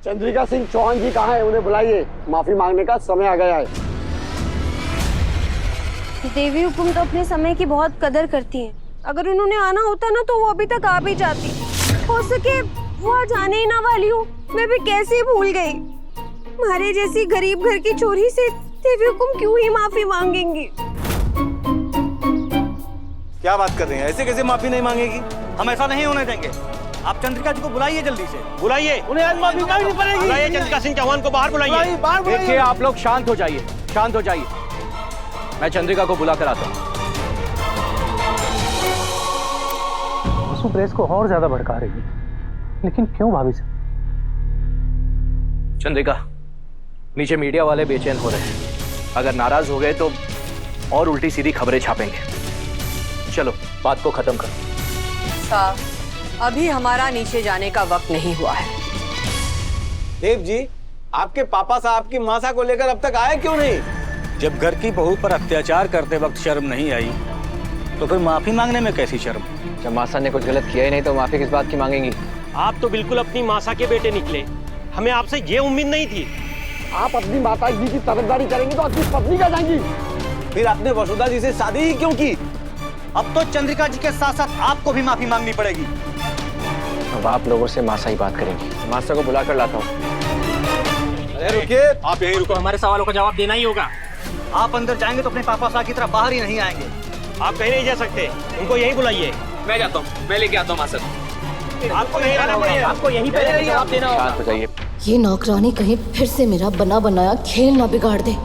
चंद्रिका सिंह चौहान जी कहाँ है? उन्हें बुलाइए, माफी मांगने का समय आ गया है। देवी हुकुम तो अपने समय की बहुत कदर करती हैं। अगर उन्होंने आना होता ना तो वो अभी तक आ भी जाती। हो सके वो आज आने ही ना वाली हूँ, मैं भी कैसे भूल गई। हमारे जैसी गरीब घर की चोरी से देवी हुकुम क्यों ही माफी मांगेंगी? क्या बात कर रहे हैं? ऐसे कैसे माफी नहीं मांगेगी? हम ऐसा नहीं होने देंगे। आप चंद्रिका जी को बुलाइए, जल्दी से बुलाइए। उन्हें आज माफी मांगनी पड़ेगी। बुलाइए चंद्रिका सिंह चौहान को, बाहर बुलाइए। देखिए आप लोग शांत हो जाइए, शांत हो जाइए। मैं चंद्रिका को बुला कर आता हूँ। उसमें प्रेस को और ज्यादा भड़का रही है, लेकिन क्यों भाभी से? चंद्रिका, नीचे मीडिया वाले बेचैन हो रहे हैं। अगर नाराज हो गए तो और उल्टी सीधी खबरें छापेंगे। चलो बात को खत्म करो। साहब, अभी हमारा नीचे जाने का वक्त नहीं हुआ है। देव जी, आपके पापा साहब की मासा को लेकर अब तक आए क्यों नहीं? जब घर की बहू पर अत्याचार करते वक्त शर्म नहीं आई तो फिर माफी मांगने में कैसी शर्म? जब मासा ने कुछ गलत किया ही नहीं तो माफी किस बात की मांगेंगी? आप तो बिल्कुल अपनी मासा के बेटे निकले, हमें आपसे ये उम्मीद नहीं थी। आप अपनी माता जी की तरफदारी करेंगे तो आपकी पत्नी क्या जाएंगी? फिर आपने वसुधा जी से शादी ही क्यों की? अब तो चंद्रिका जी के साथ साथ आपको भी माफी मांगनी पड़ेगी। अब आप लोगों से मासा ही बात करेंगी। मासा को बुला कर लाता हूँ। अरे रुकिए, आप यही रुको, हमारे सवालों का जवाब देना ही होगा। आप अंदर जाएंगे तो अपने पापा साहब की तरह बाहर ही नहीं आएंगे। आप कहीं नहीं जा सकते, उनको यहीं बुलाइए। मैं जाता हूँ, मैं लेके आता हूँ मासा। आपको यहीं आना पड़ेगा, आपको यहीं पे जवाब देना होगा। शांत हो जाइए। ये नौकरानी कहीं फिर से मेरा बना बनाया खेल ना बिगाड़ दे।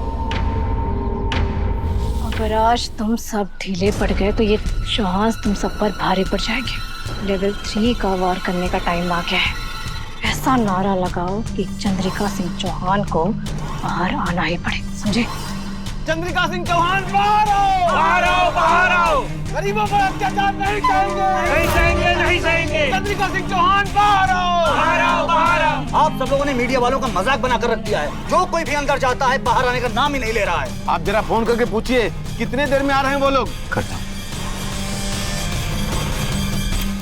अगर आज तुम सब ढीले पड़ गए तो ये चौहान तुम सब पर भारी पड़ जाएंगे। लेवल 3 का वार करने का टाइम आ गया है। ऐसा नारा लगाओ कि चंद्रिका सिंह चौहान को बाहर आना ही पड़े, समझे? चंद्रिका सिंह चौहान बाहर आओ! बाहर आओ, बाहर आओ! गरीबों पर अत्याचार नहीं सहेंगे, नहीं सहेंगे, नहीं सहेंगे। चंद्रिका सिंह चौहान बाहर आओ! बाहर आओ, बाहर आओ! आप सब लोगों ने मीडिया वालों का मजाक बनाकर रख दिया है। जो कोई भी अंदर जाता है बाहर आने का नाम ही नहीं ले रहा है। आप जरा फोन करके पूछिए कितने देर में आ रहे हैं वो लोग। करता हूँ।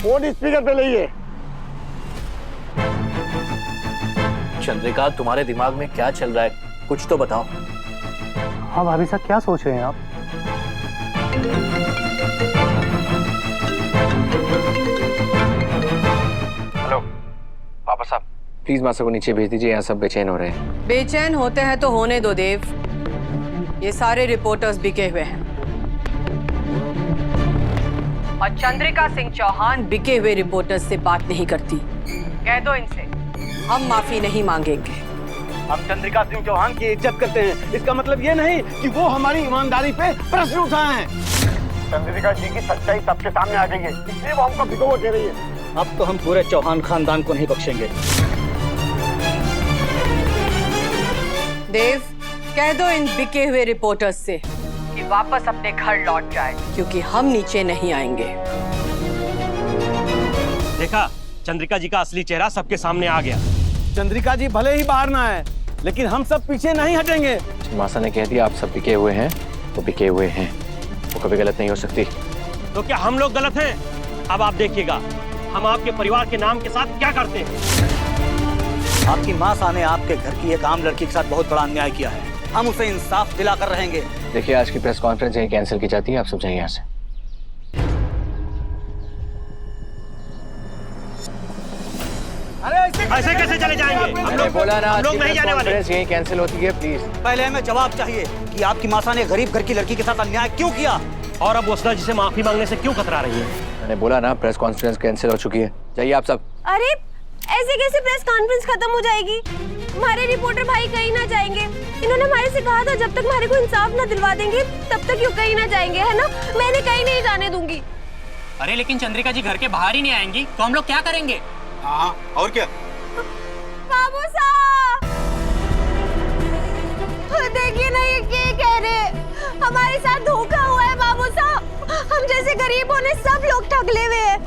फोन स्पीकर पे लाइए। चंद्रिका, तुम्हारे दिमाग में क्या चल रहा है? कुछ तो बताओ। हाँ भाभी साहब, क्या सोच रहे हैं आप? हेलो पापा साहब, प्लीज मासा को नीचे भेज दीजिए, यहाँ सब बेचैन हो रहे हैं। बेचैन होते हैं तो होने दो देव। ये सारे रिपोर्टर्स बिके हुए हैं और चंद्रिका सिंह चौहान बिके हुए रिपोर्टर्स से बात नहीं करती। कह दो इनसे हम माफी नहीं मांगेंगे। हम चंद्रिका सिंह चौहान की इज्जत करते हैं, इसका मतलब ये नहीं कि वो हमारी ईमानदारी पे प्रश्न उठाए हैं। चंद्रिका जी की सच्चाई सबके सामने आ गई है, इसलिए वो हमको भिगो दे रही है। अब तो हम पूरे चौहान खानदान को नहीं बख्शेंगे। देव, कह दो इन बिके हुए रिपोर्टर्स से कि वापस अपने घर लौट जाए, क्योंकि हम नीचे नहीं आएंगे। देखा, चंद्रिका जी का असली चेहरा सबके सामने आ गया। चंद्रिका जी भले ही बाहर ना आए, लेकिन हम सब पीछे नहीं हटेंगे। मासा ने कह दिया आप सब बिके हुए हैं तो बिके हुए हैं, वो कभी गलत नहीं हो सकती। तो क्या हम लोग गलत हैं? अब आप देखिएगा हम आपके परिवार के नाम के साथ क्या करते हैं। आपकी मासा ने आपके घर की एक आम लड़की के साथ बहुत बड़ा अन्याय किया है। हम उसे इंसाफ दिलाकर रहेंगे। देखिए, आज की प्रेस कॉन्फ्रेंस यहीं कैंसिल की जाती है, आप सब जाइए यहाँ से। ऐसे कैसे चले जाएंगे? हम लोग बोला ना, हम लोग नहीं जाने वाले। यहीं कैंसिल होती है, प्लीज। पहले हमें जवाब चाहिए कि आपकी मासा ने गरीब घर की लड़की के साथ अन्याय क्यों किया, और अब वसुधा जी से माफी मांगने से क्यों कतरा रही है? मैंने बोला ना, प्रेस कॉन्फ्रेंस कैंसिल हो चुकी है, जाइए आप सब। अरे ऐसे कैसे प्रेस कॉन्फ्रेंस खत्म हो जाएगी? हमारे रिपोर्टर भाई कहीं ना जाएंगे। इन्होंने हमारे से कहा था जब तक हमारे को इंसाफ ना दिलवा देंगे तब तक क्यों कहीं ना जाएंगे, है ना? मैंने कहीं नहीं जाने दूंगी। अरे लेकिन चंद्रिका जी घर के बाहर ही नहीं आएंगी तो हम लोग क्या करेंगे? हाँ, और क्या? बाबू साहब, देखिए ना ये क्या कह रहे, हमारे साथ धोखा हुआ है बाबू साहब। हम जैसे गरीबों ने सब लोग ठग ले हुए हैं।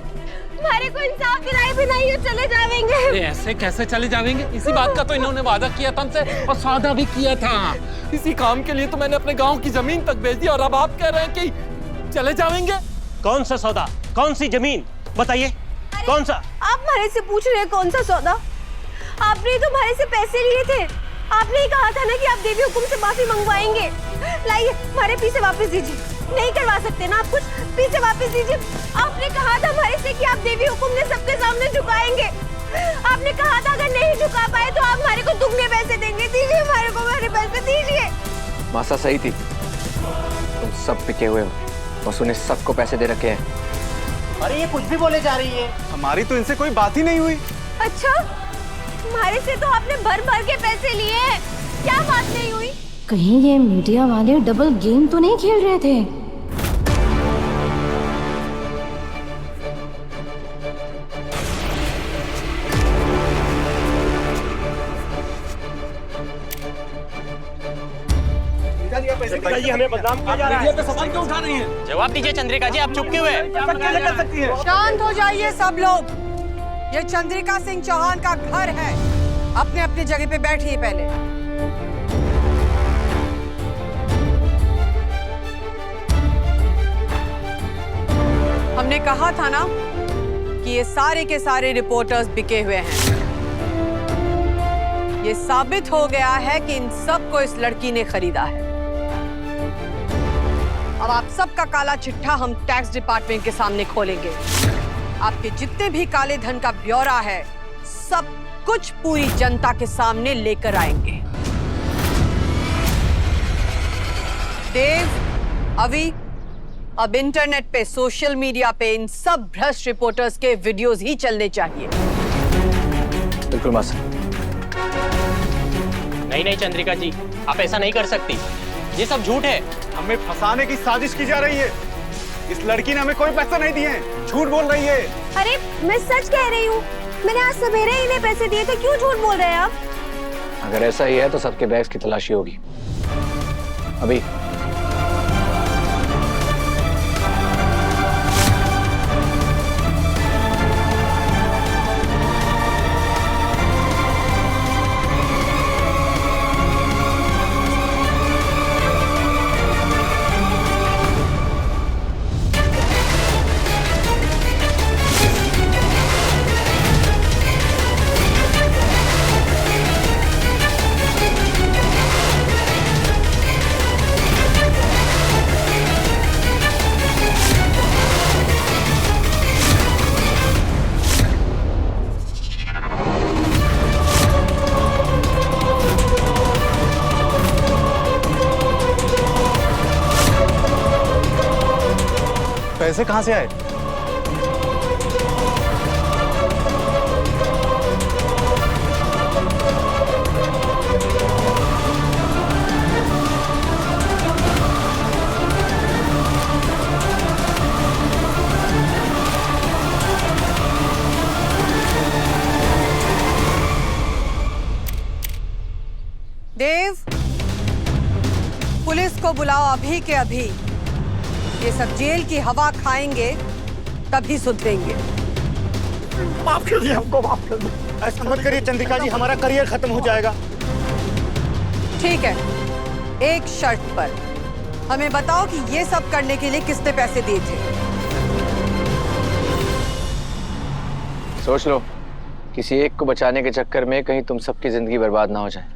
हमारे को इंसाफ दिलाए भी नहीं है, चले जाएंगे। ऐसे कैसे चले जाएंगे? इसी बात का तो इन्होंने वादा किया था हमसे और सौदा भी किया था। इसी काम के लिए तो मैंने अपने गांव की जमीन तक बेच दी और अब आप कह रहे हैं कि चले जाएंगे? कौन सा सौदा, कौन सी जमीन बताइए, कौन सा? आप हमारे से पूछ रहे हैं कौन सा सौदा? आपने ही तो हमारे से पैसे लिए थे। आपने ही कहा था ना कि आप देवी हुकुम से माफी मंगवाएंगे। लाइए हमारे पैसे वापस दीजिए। नहीं करवा सकते ना आप कुछ, पैसे वापस दीजिए। आपने कहा था हमारे से कि आप देवी हुकुम ने सबके सामने झुकाएंगे। आपने कहा था अगर नहीं झुका पाए तो आप हमारे को दुगने पैसे देंगे। दीजिए हमारे को हमारे पैसे दीजिए। मासा सही थी, तुम सब पिके हुए हो, बस उन्हें सबको पैसे दे रखे हैं। अरे ये कुछ भी बोले जा रही है। हमारी तो इनसे कोई बात ही नहीं हुई। अच्छा, हमारे से तो आपने भर भर के पैसे लिए हैं। क्या बात नहीं हुई? कहीं ये मीडिया वाले डबल गेम तो नहीं खेल रहे थे? हमें बदनाम किया जा रहा है। पे सवाल क्यों उठा रही हैं? जवाब दीजिए चंद्रिका जी, आप चुप क्यों हैं? कैसे कर सकती है? शांत हो जाइए सब लोग। ये चंद्रिका सिंह चौहान का घर है। अपने अपनी जगह पे बैठिए पहले। हमने कहा था ना कि ये सारे के सारे रिपोर्टर्स बिके हुए हैं। ये साबित हो गया है कि इन सबको इस लड़की ने खरीदा है। अब आप सबका काला चिट्ठा हम टैक्स डिपार्टमेंट के सामने खोलेंगे। आपके जितने भी काले धन का ब्यौरा है सब कुछ पूरी जनता के सामने लेकर आएंगे। देव, अभी अब इंटरनेट पे, सोशल मीडिया पे इन सब भ्रष्ट रिपोर्टर्स के वीडियोस ही चलने चाहिए। बिल्कुल मासा। नहीं चंद्रिका जी, आप ऐसा नहीं कर सकती। ये सब झूठ है। हमें फंसाने की साजिश की जा रही है। इस लड़की ने हमें कोई पैसा नहीं दिए हैं, झूठ बोल रही है। अरे मैं सच कह रही हूँ, मैंने आज सवेरे ही इन्हें पैसे दिए थे। क्यों झूठ बोल रहे हैं आप? अगर ऐसा ही है तो सबके बैग्स की तलाशी होगी। अभी पैसे कहाँ से आए? देव, पुलिस को बुलाओ अभी के अभी। ये सब जेल की हवा खाएंगे तभी सुधरेंगे। माफ कर दिया हमको, माफ कर दो। ऐसा मत करिए चंद्रिका जी, हमारा करियर खत्म हो जाएगा। ठीक है, एक शर्त पर। हमें बताओ कि ये सब करने के लिए किसने पैसे दिए थे? सोच लो, किसी एक को बचाने के चक्कर में कहीं तुम सबकी जिंदगी बर्बाद ना हो जाए।